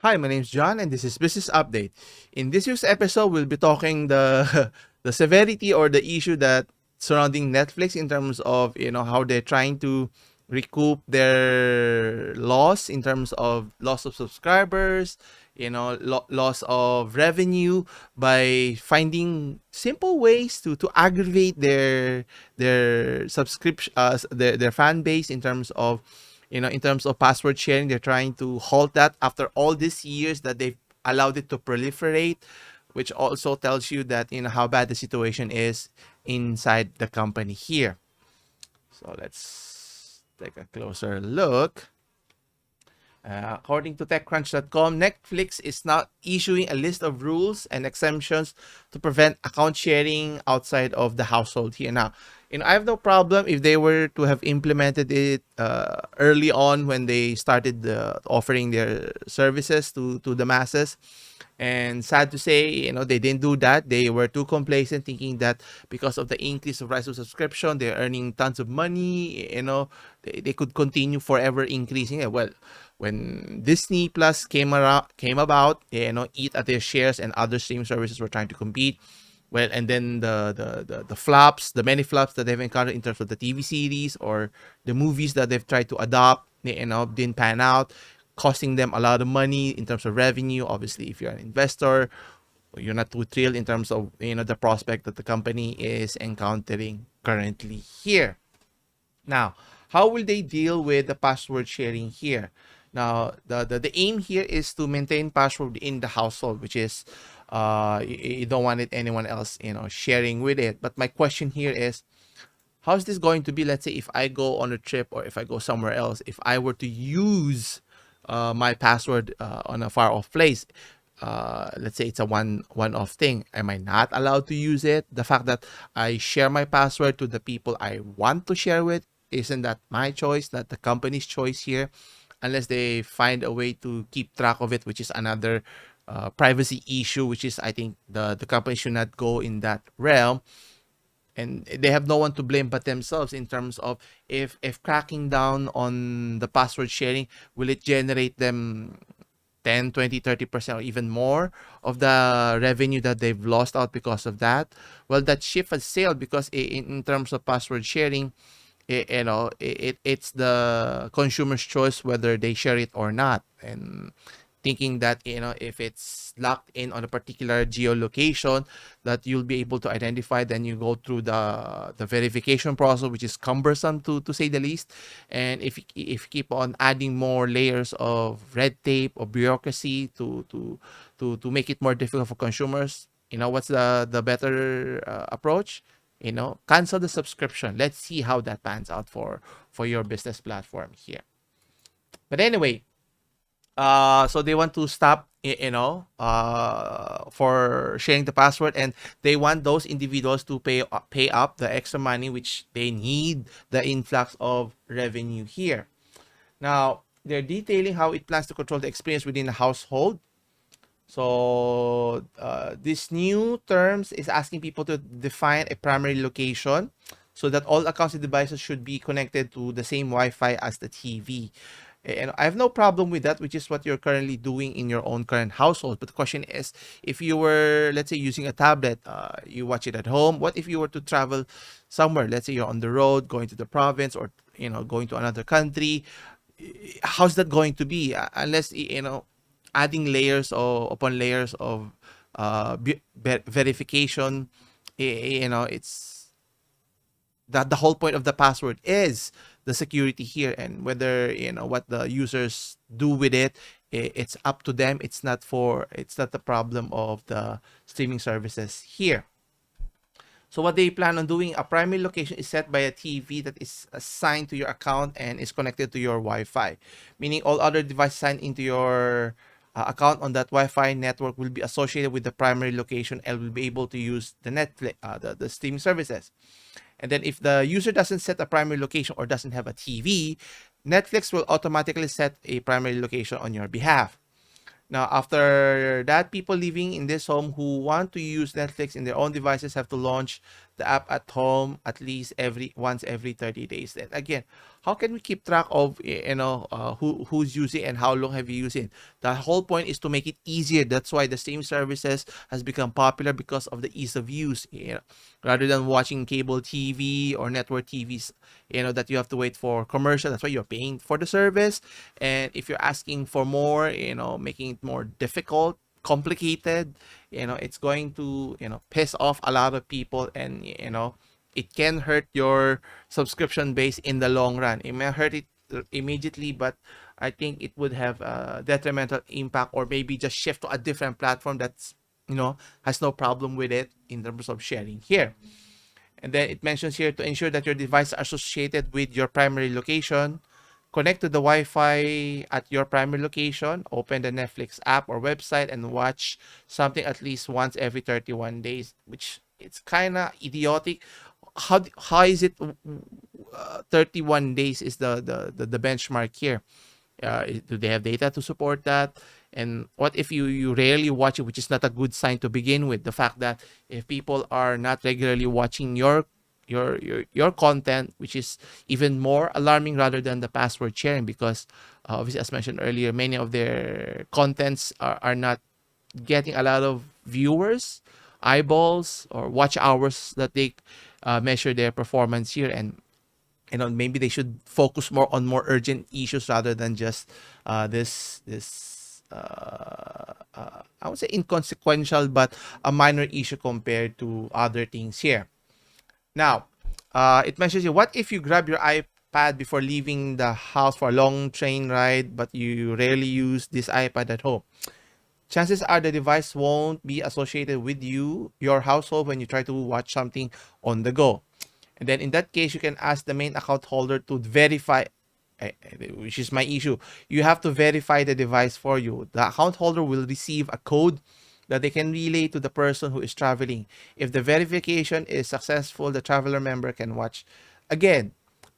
Hi, my name is John, and this is Business Update. In this year's episode, we'll be talking the the severity or the issue that surrounding Netflix in terms of how they're trying to recoup their loss in terms of loss of subscribers, loss of revenue by finding simple ways to aggravate their subscription their fan base in terms of in terms of password sharing. They're trying to halt that after all these years that they've allowed it to proliferate, which also tells you that how bad the situation is inside the company here. So let's take a closer look. According to TechCrunch.com, Netflix is now issuing a list of rules and exemptions to prevent account sharing outside of the household here. Now, I have no problem if they were to have implemented it early on when they started offering their services to the masses. And sad to say, they didn't do that. They were too complacent, thinking that because of the increase of rise of subscription, they're earning tons of money. They could continue forever increasing it. Well, when Disney Plus came about, Eat at their shares and other streaming services were trying to compete. Well, and then the flops, the many flops that they've encountered in terms of the TV series or the movies that they've tried to adopt, didn't pan out, costing them a lot of money in terms of revenue. Obviously, if you're an investor, you're not too thrilled in terms of the prospect that the company is encountering currently here. Now, how will they deal with the password sharing here? Now, the aim here is to maintain password in the household, which is you don't want it anyone else sharing with it. But my question here is, how's this going to be? Let's say if I go on a trip or if I go somewhere else, if I were to use my password on a far off place, let's say it's a one-off thing, am I not allowed to use it? The fact that I share my password to the people I want to share with, isn't that my choice, not the company's choice here? Unless they find a way to keep track of it, which is another privacy issue, which is, I think, the company should not go in that realm. And they have no one to blame but themselves in terms of if cracking down on the password sharing, will it generate them 10, 20, 30% or even more of the revenue that they've lost out because of that? Well, that ship has sailed, because in terms of password sharing, it's the consumer's choice whether they share it or not. And thinking that if it's locked in on a particular geolocation that you'll be able to identify, then you go through the verification process, which is cumbersome to say the least. And if you keep on adding more layers of red tape or bureaucracy to make it more difficult for consumers, what's the better approach? Cancel the subscription. Let's see how that pans out for your business platform here. But anyway, so they want to stop for sharing the password, and they want those individuals to pay up the extra money which they need the influx of revenue here. Now, they're detailing how it plans to control the experience within the household. So this new terms is asking people to define a primary location so that all accounts and devices should be connected to the same Wi-Fi as the TV. And I have no problem with that, which is what you're currently doing in your own current household. But the question is, if you were, let's say, using a tablet, you watch it at home. What if you were to travel somewhere? Let's say you're on the road, going to the province, or going to another country. How's that going to be? Unless adding layers or upon layers of verification. It's that the whole point of the password is the security here, and whether what the users do with it, it's up to them. It's not the problem of the streaming services here. So what they plan on doing, a primary location is set by a TV that is assigned to your account and is connected to your Wi-Fi, meaning all other devices signed into your account on that Wi-Fi network will be associated with the primary location and will be able to use the Netflix, the streaming services. And then if the user doesn't set a primary location or doesn't have a TV, Netflix will automatically set a primary location on your behalf. Now, after that, people living in this home who want to use Netflix in their own devices have to launch the app at home at least every 30 days. Then again, how can we keep track of who's using and how long have you used it? The whole point is to make it easier. That's why the stream services has become popular, because of the ease of use. Rather than watching cable TV or network TVs, that you have to wait for commercial. That's why you're paying for the service. And if you're asking for more, making it more difficult, complicated, it's going to piss off a lot of people, and it can hurt your subscription base in the long run. It may hurt it immediately, but I think it would have a detrimental impact, or maybe just shift to a different platform that's has no problem with it in terms of sharing here. And then it mentions here, to ensure that your device are associated with your primary location, connect to the Wi-Fi at your primary location, open the Netflix app or website, and watch something at least once every 31 days, which it's kind of idiotic. How is it 31 days is the benchmark here? Do they have data to support that? And what if you rarely watch it, which is not a good sign to begin with? The fact that if people are not regularly watching your content, which is even more alarming rather than the password sharing, because obviously, as mentioned earlier, many of their contents are not getting a lot of viewers, eyeballs, or watch hours that they measure their performance here. And maybe they should focus more on more urgent issues rather than just this I would say inconsequential, but a minor issue compared to other things here. Now, it mentions here, what if you grab your iPad before leaving the house for a long train ride, but you rarely use this iPad at home? Chances are the device won't be associated with your household when you try to watch something on the go. And then in that case, you can ask the main account holder to verify, which is my issue. You have to verify the device for you. The account holder will receive a code that they can relay to the person who is traveling. If the verification is successful, the traveler member can watch. Again,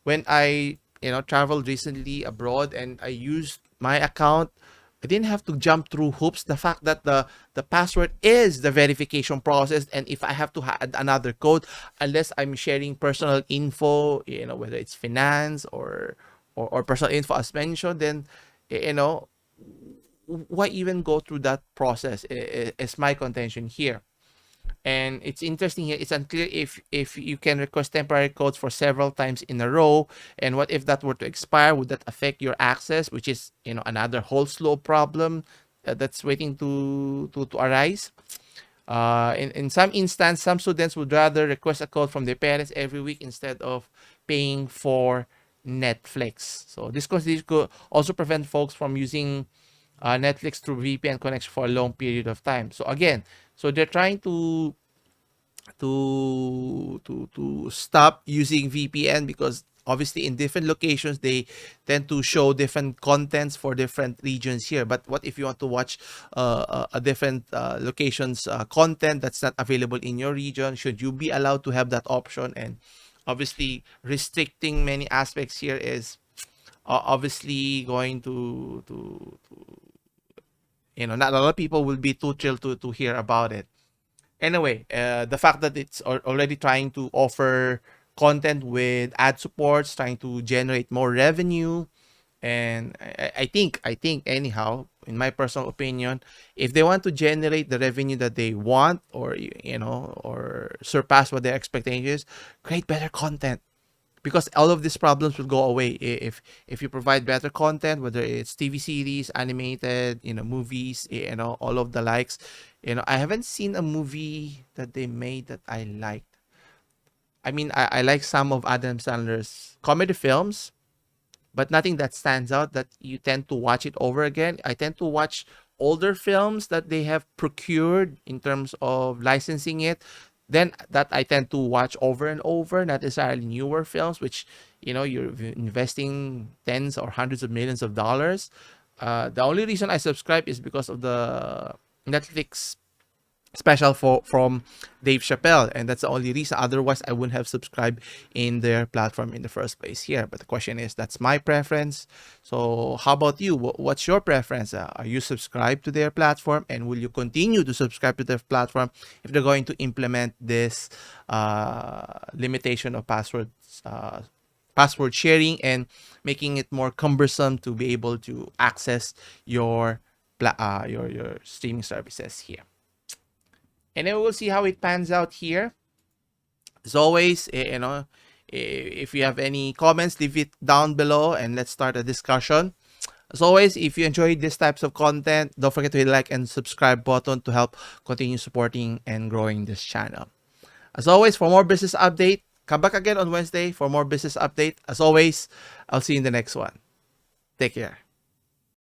when I traveled recently abroad and I used my account, I didn't have to jump through hoops. The fact that the password is the verification process, and if I have to add another code, unless I'm sharing personal info, whether it's finance or personal info as mentioned, then why even go through that process? Is my contention here. And it's interesting here, it's unclear if you can request temporary codes for several times in a row. And what if that were to expire? Would that affect your access, which is another whole slow problem that's waiting to arise? In some instance, some students would rather request a code from their parents every week instead of paying for Netflix. So this could also prevent folks from using Netflix through VPN connection for a long period of time. So again, they're trying to stop using VPN, because obviously in different locations they tend to show different contents for different regions here. But what if you want to watch a different locations content that's not available in your region? Should you be allowed to have that option? And obviously restricting many aspects here is obviously going to not a lot of people will be too thrilled to hear about it. Anyway, the fact that it's already trying to offer content with ad supports, trying to generate more revenue, and I think anyhow, in my personal opinion, if they want to generate the revenue that they want, or or surpass what their expectation is, create better content, because all of these problems will go away if you provide better content, whether it's TV series, animated, movies, all of the likes. I haven't seen a movie that they made that I liked. I mean, I like some of Adam Sandler's comedy films, but nothing that stands out that you tend to watch it over again. I tend to watch older films that they have procured in terms of licensing it. Then that I tend to watch over and over, not necessarily newer films, which you're investing tens or hundreds of millions of dollars. The only reason I subscribe is because of the Netflix special from Dave Chappelle, and that's the only reason. Otherwise, I wouldn't have subscribed in their platform in the first place here. But the question is, that's my preference. So, how about you? What's your preference? Are you subscribed to their platform, and will you continue to subscribe to their platform if they're going to implement this limitation of password sharing and making it more cumbersome to be able to access your your streaming services here? And then we'll see how it pans out here. As always, if you have any comments, leave it down below and let's start a discussion. As always, if you enjoyed these types of content, don't forget to hit the like and subscribe button to help continue supporting and growing this channel. As always, for more business update, come back again on Wednesday for more business update. As always, I'll see you in the next one. Take care.